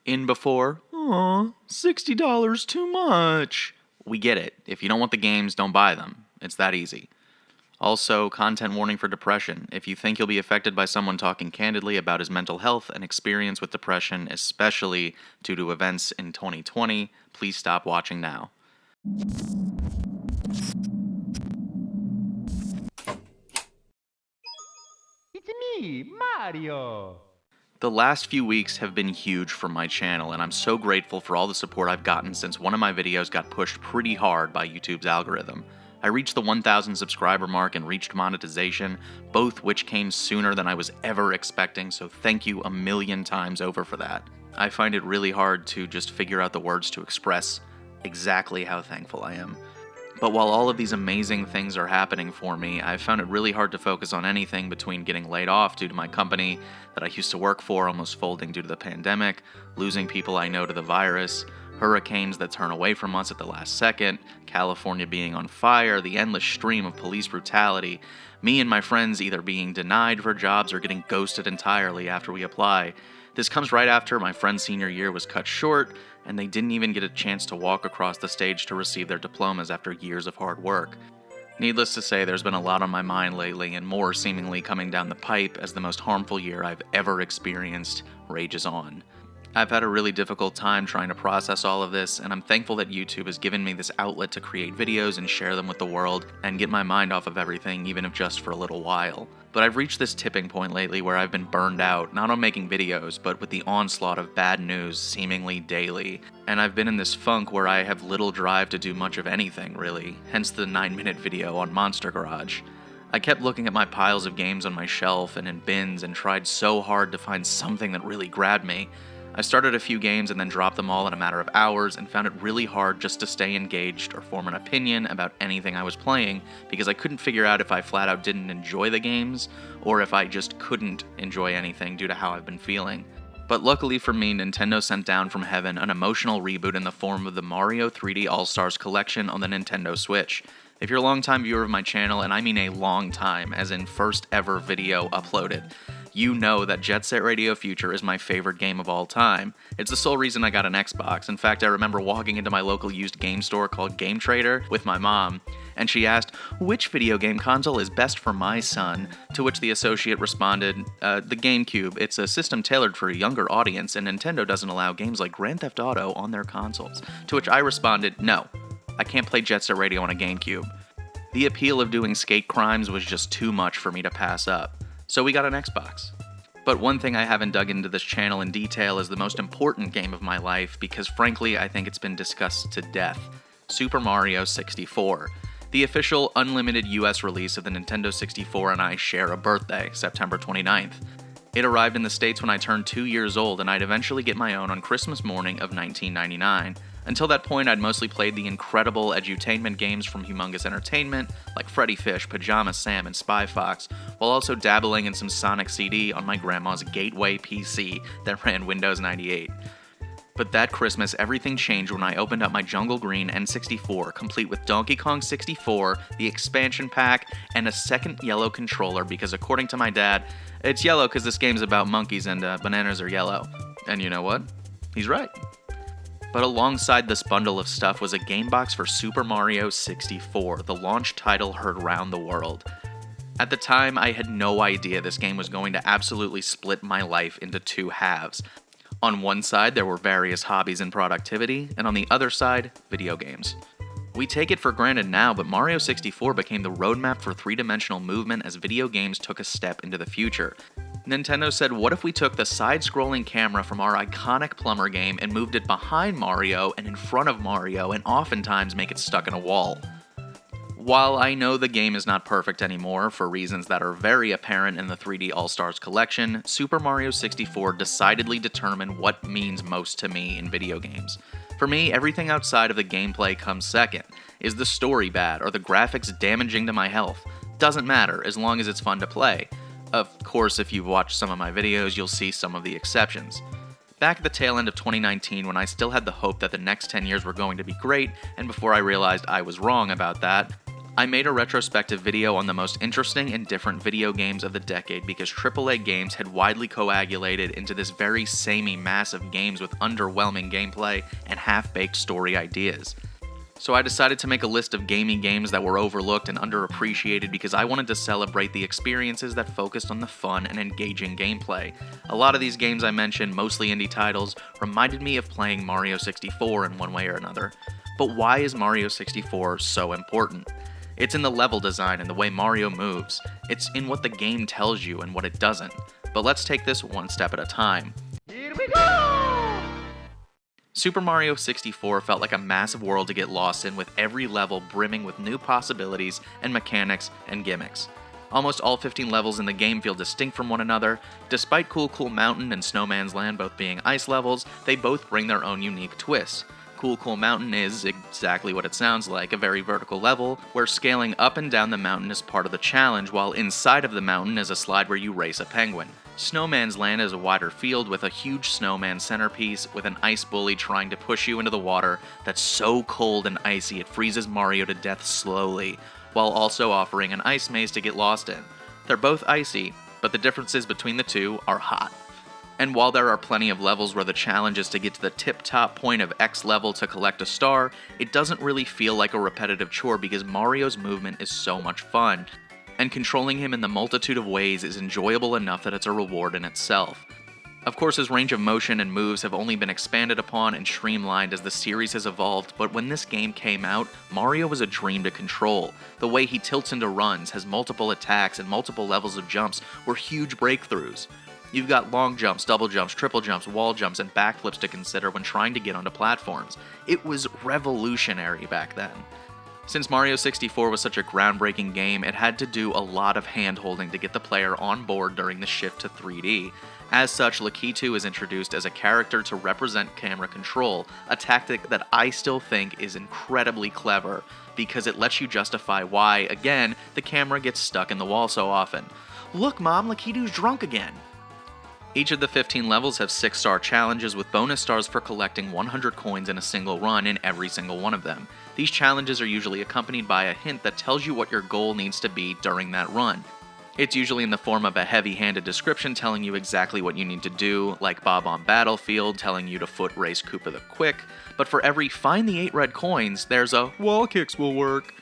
In before, aw, $60 too much. We get it. If you don't want the games, don't buy them. It's that easy. Also, content warning for depression. If you think you'll be affected by someone talking candidly about his mental health and experience with depression, especially due to events in 2020, please stop watching now. It's me, Mario! The last few weeks have been huge for my channel, and I'm so grateful for all the support I've gotten since one of my videos got pushed pretty hard by YouTube's algorithm. I reached the 1,000 subscriber mark and reached monetization, both which came sooner than I was ever expecting, so thank you a million times over for that. I find it really hard to just figure out the words to express exactly how thankful I am. But while all of these amazing things are happening for me, I've found it really hard to focus on anything between getting laid off due to my company that I used to work for almost folding due to the pandemic, losing people I know to the virus, hurricanes that turn away from us at the last second, California being on fire, the endless stream of police brutality, me and my friends either being denied for jobs or getting ghosted entirely after we apply. This comes right after my friend's senior year was cut short, and they didn't even get a chance to walk across the stage to receive their diplomas after years of hard work. Needless to say, there's been a lot on my mind lately, and more seemingly coming down the pipe as the most harmful year I've ever experienced rages on. I've had a really difficult time trying to process all of this, and I'm thankful that YouTube has given me this outlet to create videos and share them with the world and get my mind off of everything, even if just for a little while. But I've reached this tipping point lately where I've been burned out, not on making videos, but with the onslaught of bad news seemingly daily. And I've been in this funk where I have little drive to do much of anything, really, hence the 9-minute video on Monster Garage. I kept looking at my piles of games on my shelf and in bins and tried so hard to find something that really grabbed me. I started a few games and then dropped them all in a matter of hours and found it really hard just to stay engaged or form an opinion about anything I was playing because I couldn't figure out if I flat out didn't enjoy the games or if I just couldn't enjoy anything due to how I've been feeling. But luckily for me, Nintendo sent down from heaven an emotional reboot in the form of the Mario 3D All-Stars Collection on the Nintendo Switch. If you're a long-time viewer of my channel, and I mean a long time, as in first ever video uploaded, you know that Jet Set Radio Future is my favorite game of all time. It's the sole reason I got an Xbox. In fact, I remember walking into my local used game store called Game Trader with my mom, and she asked, "Which video game console is best for my son?" To which the associate responded, "The GameCube. It's a system tailored for a younger audience, and Nintendo doesn't allow games like Grand Theft Auto on their consoles." To which I responded, "No, I can't play Jet Set Radio on a GameCube." The appeal of doing skate crimes was just too much for me to pass up. So we got an Xbox. But one thing I haven't dug into this channel in detail is the most important game of my life because frankly I think it's been discussed to death. Super Mario 64. The official unlimited US release of the Nintendo 64 and I share a birthday, September 29th. It arrived in the States when I turned 2 years old and I'd eventually get my own on Christmas morning of 1999. Until that point, I'd mostly played the incredible edutainment games from Humongous Entertainment, like Freddy Fish, Pajama Sam, and Spy Fox, while also dabbling in some Sonic CD on my grandma's Gateway PC that ran Windows 98. But that Christmas, everything changed when I opened up my Jungle Green N64, complete with Donkey Kong 64, the expansion pack, and a second yellow controller because according to my dad, it's yellow because this game's about monkeys and bananas are yellow. And you know what? He's right. But alongside this bundle of stuff was a game box for Super Mario 64, the launch title heard round the world. At the time, I had no idea this game was going to absolutely split my life into two halves. On one side, there were various hobbies and productivity, and on the other side, video games. We take it for granted now, but Mario 64 became the roadmap for three-dimensional movement as video games took a step into the future. Nintendo said, what if we took the side-scrolling camera from our iconic plumber game and moved it behind Mario and in front of Mario and oftentimes make it stuck in a wall? While I know the game is not perfect anymore for reasons that are very apparent in the 3D All-Stars collection, Super Mario 64 decidedly determined what means most to me in video games. For me, everything outside of the gameplay comes second. Is the story bad? Are the graphics damaging to my health? Doesn't matter, as long as it's fun to play. Of course, if you've watched some of my videos, you'll see some of the exceptions. Back at the tail end of 2019, when I still had the hope that the next 10 years were going to be great, and before I realized I was wrong about that, I made a retrospective video on the most interesting and different video games of the decade because AAA games had widely coagulated into this very samey mass of games with underwhelming gameplay and half-baked story ideas. So I decided to make a list of gaming games that were overlooked and underappreciated because I wanted to celebrate the experiences that focused on the fun and engaging gameplay. A lot of these games I mentioned, mostly indie titles, reminded me of playing Mario 64 in one way or another. But why is Mario 64 so important? It's in the level design and the way Mario moves. It's in what the game tells you and what it doesn't. But let's take this one step at a time. Here we go! Super Mario 64 felt like a massive world to get lost in, with every level brimming with new possibilities and mechanics and gimmicks. Almost all 15 levels in the game feel distinct from one another. Despite Cool Cool Mountain and Snowman's Land both being ice levels, they both bring their own unique twists. Cool Cool Mountain is exactly what it sounds like, a very vertical level, where scaling up and down the mountain is part of the challenge, while inside of the mountain is a slide where you race a penguin. Snowman's Land is a wider field with a huge snowman centerpiece with an ice bully trying to push you into the water that's so cold and icy it freezes Mario to death slowly, while also offering an ice maze to get lost in. They're both icy, but the differences between the two are hot. And while there are plenty of levels where the challenge is to get to the tip-top point of X level to collect a star, it doesn't really feel like a repetitive chore because Mario's movement is so much fun, and controlling him in the multitude of ways is enjoyable enough that it's a reward in itself. Of course, his range of motion and moves have only been expanded upon and streamlined as the series has evolved, but when this game came out, Mario was a dream to control. The way he tilts into runs, has multiple attacks, and multiple levels of jumps were huge breakthroughs. You've got long jumps, double jumps, triple jumps, wall jumps, and backflips to consider when trying to get onto platforms. It was revolutionary back then. Since Mario 64 was such a groundbreaking game, it had to do a lot of hand-holding to get the player on board during the shift to 3D. As such, Lakitu is introduced as a character to represent camera control, a tactic that I still think is incredibly clever, because it lets you justify why, again, the camera gets stuck in the wall so often. Look, Mom, Lakitu's drunk again! Each of the 15 levels have 6-star challenges with bonus stars for collecting 100 coins in a single run in every single one of them. These challenges are usually accompanied by a hint that tells you what your goal needs to be during that run. It's usually in the form of a heavy-handed description telling you exactly what you need to do, like Bob on Battlefield telling you to foot race Koopa the Quick, but for every find the 8 red coins, there's a wall kicks will work.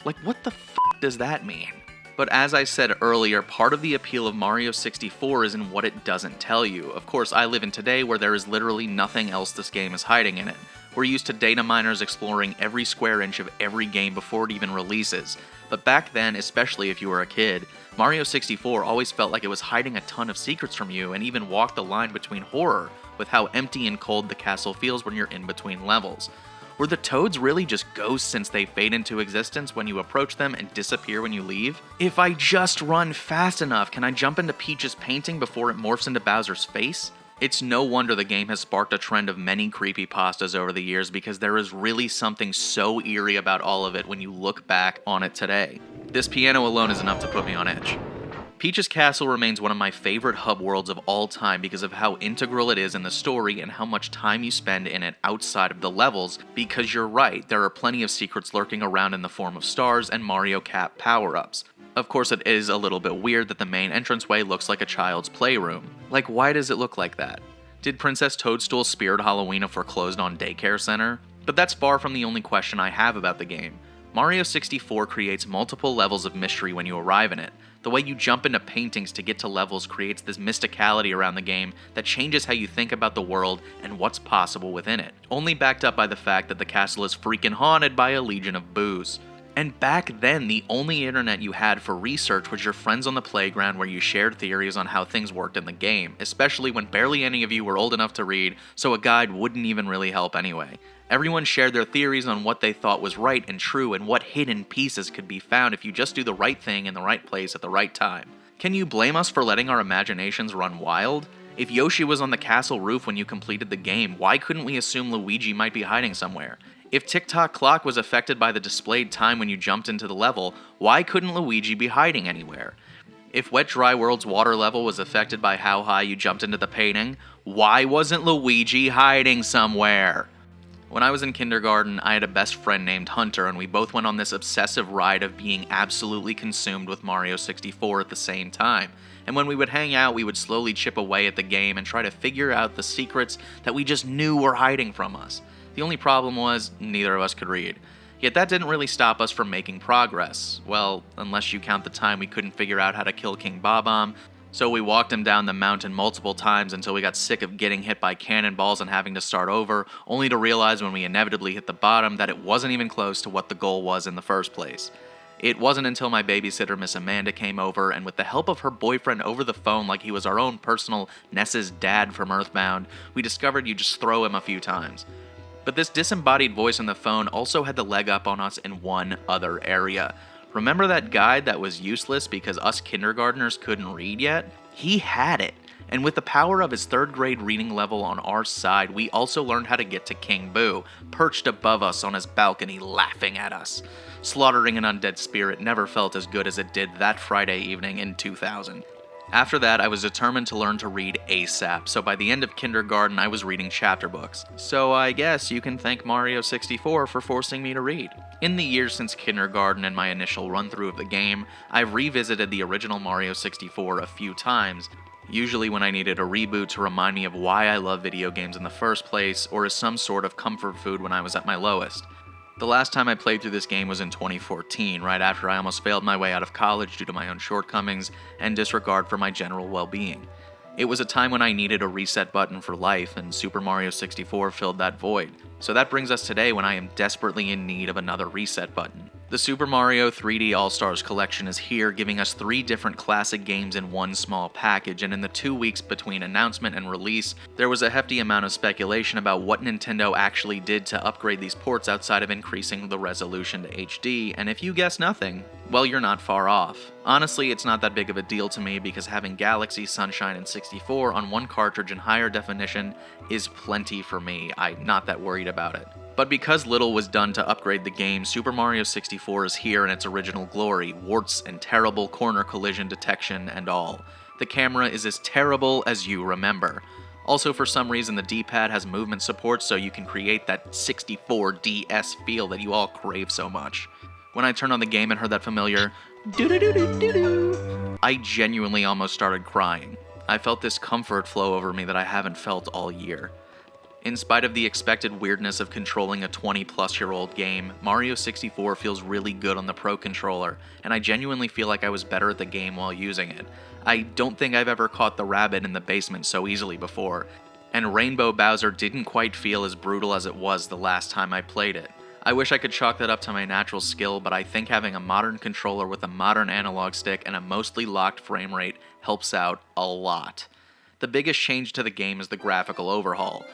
Like, what the f*** does that mean? But as I said earlier, part of the appeal of Mario 64 is in what it doesn't tell you. Of course, I live in today where there is literally nothing else this game is hiding in it. We're used to data miners exploring every square inch of every game before it even releases. But back then, especially if you were a kid, Mario 64 always felt like it was hiding a ton of secrets from you and even walked the line between horror with how empty and cold the castle feels when you're in between levels. Were the toads really just ghosts since they fade into existence when you approach them and disappear when you leave? If I just run fast enough, can I jump into Peach's painting before it morphs into Bowser's face? It's no wonder the game has sparked a trend of many creepypastas over the years because there is really something so eerie about all of it when you look back on it today. This piano alone is enough to put me on edge. Peach's Castle remains one of my favorite hub worlds of all time because of how integral it is in the story and how much time you spend in it outside of the levels, because you're right, there are plenty of secrets lurking around in the form of stars and Mario Cap power-ups. Of course, it is a little bit weird that the main entranceway looks like a child's playroom. Like, why does it look like that? Did Princess Toadstool's Spirit Halloween a foreclosed-on daycare center? But that's far from the only question I have about the game. Mario 64 creates multiple levels of mystery when you arrive in it. The way you jump into paintings to get to levels creates this mysticality around the game that changes how you think about the world and what's possible within it, only backed up by the fact that the castle is freaking haunted by a legion of boos. And back then, the only internet you had for research was your friends on the playground where you shared theories on how things worked in the game, especially when barely any of you were old enough to read, so a guide wouldn't even really help anyway. Everyone shared their theories on what they thought was right and true and what hidden pieces could be found if you just do the right thing in the right place at the right time. Can you blame us for letting our imaginations run wild? If Yoshi was on the castle roof when you completed the game, why couldn't we assume Luigi might be hiding somewhere? If Tick-Tock Clock was affected by the displayed time when you jumped into the level, why couldn't Luigi be hiding anywhere? If Wet Dry World's water level was affected by how high you jumped into the painting, why wasn't Luigi hiding somewhere? When I was in kindergarten, I had a best friend named Hunter, and we both went on this obsessive ride of being absolutely consumed with Mario 64 at the same time. And when we would hang out, we would slowly chip away at the game and try to figure out the secrets that we just knew were hiding from us. The only problem was, neither of us could read. Yet that didn't really stop us from making progress. Well, unless you count the time we couldn't figure out how to kill King Bob-omb. So we walked him down the mountain multiple times until we got sick of getting hit by cannonballs and having to start over, only to realize when we inevitably hit the bottom that it wasn't even close to what the goal was in the first place. It wasn't until my babysitter, Miss Amanda, came over, and with the help of her boyfriend over the phone like he was our own personal Ness's dad from Earthbound, we discovered you just throw him a few times. But this disembodied voice on the phone also had the leg up on us in one other area. Remember that guide that was useless because us kindergartners couldn't read yet? He had it. And with the power of his 3rd grade reading level on our side, we also learned how to get to King Boo, perched above us on his balcony laughing at us. Slaughtering an undead spirit never felt as good as it did that Friday evening in 2000. After that, I was determined to learn to read ASAP, so by the end of kindergarten, I was reading chapter books. So I guess you can thank Mario 64 for forcing me to read. In the years since kindergarten and my initial run-through of the game, I've revisited the original Mario 64 a few times, usually when I needed a reboot to remind me of why I love video games in the first place, or as some sort of comfort food when I was at my lowest. The last time I played through this game was in 2014, right after I almost failed my way out of college due to my own shortcomings and disregard for my general well-being. It was a time when I needed a reset button for life, and Super Mario 64 filled that void. So that brings us today when I am desperately in need of another reset button. The Super Mario 3D All-Stars collection is here, giving us 3 different classic games in one small package, and in the 2 weeks between announcement and release, there was a hefty amount of speculation about what Nintendo actually did to upgrade these ports outside of increasing the resolution to HD, and if you guess nothing, well, you're not far off. Honestly, it's not that big of a deal to me because having Galaxy, Sunshine, and 64 on one cartridge in higher definition is plenty for me. I'm not that worried about it. But because little was done to upgrade the game, Super Mario 64 is here in its original glory, warts and terrible corner collision detection and all. The camera is as terrible as you remember. Also, for some reason, the D-pad has movement support so you can create that 64 DS feel that you all crave so much. When I turned on the game and heard that familiar doo-doo-doo-doo-doo-doo, I genuinely almost started crying. I felt this comfort flow over me that I haven't felt all year. In spite of the expected weirdness of controlling a 20-plus-year-old game, Mario 64 feels really good on the Pro Controller, and I genuinely feel like I was better at the game while using it. I don't think I've ever caught the rabbit in the basement so easily before, and Rainbow Bowser didn't quite feel as brutal as it was the last time I played it. I wish I could chalk that up to my natural skill, but I think having a modern controller with a modern analog stick and a mostly locked frame rate helps out a lot. The biggest change to the game is the graphical overhaul.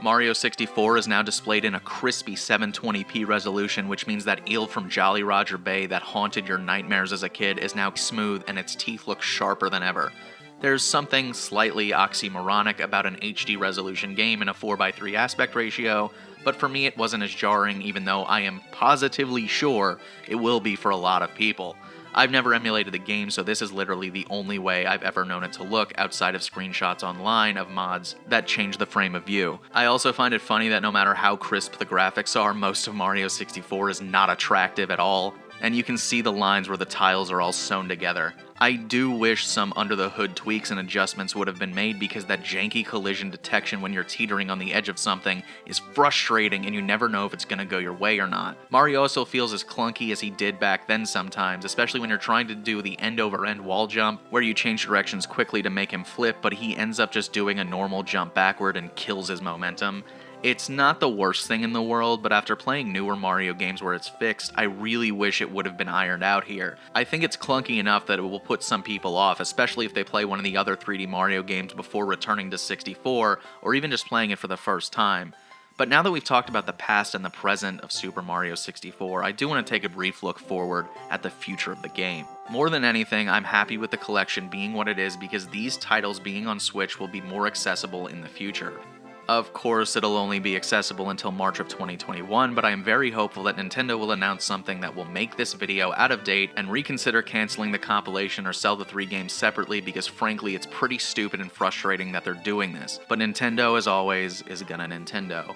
Mario 64 is now displayed in a crispy 720p resolution, which means that eel from Jolly Roger Bay that haunted your nightmares as a kid is now smooth and its teeth look sharper than ever. There's something slightly oxymoronic about an HD resolution game in a 4:3 aspect ratio, but for me it wasn't as jarring, even though I am positively sure it will be for a lot of people. I've never emulated the game, so this is literally the only way I've ever known it to look outside of screenshots online of mods that change the frame of view. I also find it funny that no matter how crisp the graphics are, most of Mario 64 is not attractive at all, and you can see the lines where the tiles are all sewn together. I do wish some under-the-hood tweaks and adjustments would have been made because that janky collision detection when you're teetering on the edge of something is frustrating and you never know if it's gonna go your way or not. Mario also feels as clunky as he did back then sometimes, especially when you're trying to do the end-over-end wall jump, where you change directions quickly to make him flip, but he ends up just doing a normal jump backward and kills his momentum. It's not the worst thing in the world, but after playing newer Mario games where it's fixed, I really wish it would have been ironed out here. I think it's clunky enough that it will put some people off, especially if they play one of the other 3D Mario games before returning to 64, or even just playing it for the first time. But now that we've talked about the past and the present of Super Mario 64, I do want to take a brief look forward at the future of the game. More than anything, I'm happy with the collection being what it is because these titles being on Switch will be more accessible in the future. Of course, it'll only be accessible until March of 2021, but I am very hopeful that Nintendo will announce something that will make this video out of date and reconsider canceling the compilation or sell the 3 games separately because frankly it's pretty stupid and frustrating that they're doing this. But Nintendo, as always, is gonna Nintendo.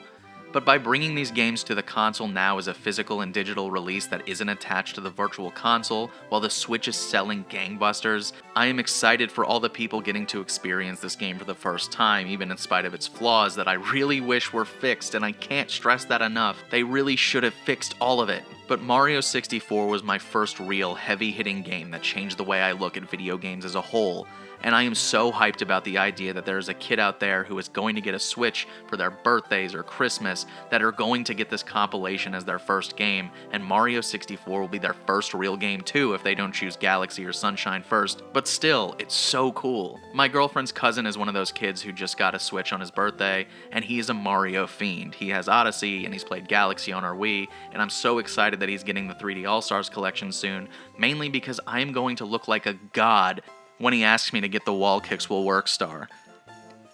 But by bringing these games to the console now as a physical and digital release that isn't attached to the virtual console, while the Switch is selling gangbusters, I am excited for all the people getting to experience this game for the first time, even in spite of its flaws that I really wish were fixed, and I can't stress that enough. They really should have fixed all of it. But Mario 64 was my first real heavy-hitting game that changed the way I look at video games as a whole, and I am so hyped about the idea that there is a kid out there who is going to get a Switch for their birthdays or Christmas that are going to get this compilation as their first game, and Mario 64 will be their first real game too if they don't choose Galaxy or Sunshine first, but still, it's so cool. My girlfriend's cousin is one of those kids who just got a Switch on his birthday, and he is a Mario fiend. He has Odyssey, and he's played Galaxy on our Wii, and I'm so excited that he's getting the 3D All-Stars collection soon, mainly because I am going to look like a god when he asks me to get the Wall Kicks Will Work star.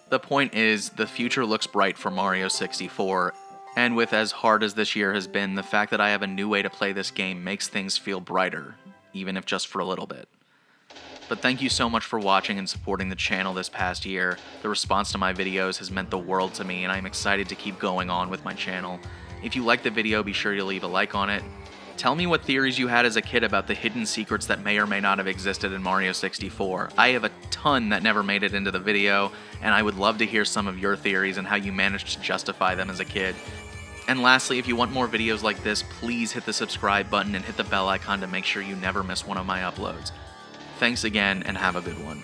The point is, the future looks bright for Mario 64, and with as hard as this year has been, the fact that I have a new way to play this game makes things feel brighter, even if just for a little bit. But thank you so much for watching and supporting the channel this past year. The response to my videos has meant the world to me, and I'm excited to keep going on with my channel. If you liked the video, be sure to leave a like on it. Tell me what theories you had as a kid about the hidden secrets that may or may not have existed in Mario 64. I have a ton that never made it into the video, and I would love to hear some of your theories and how you managed to justify them as a kid. And lastly, if you want more videos like this, please hit the subscribe button and hit the bell icon to make sure you never miss one of my uploads. Thanks again, and have a good one.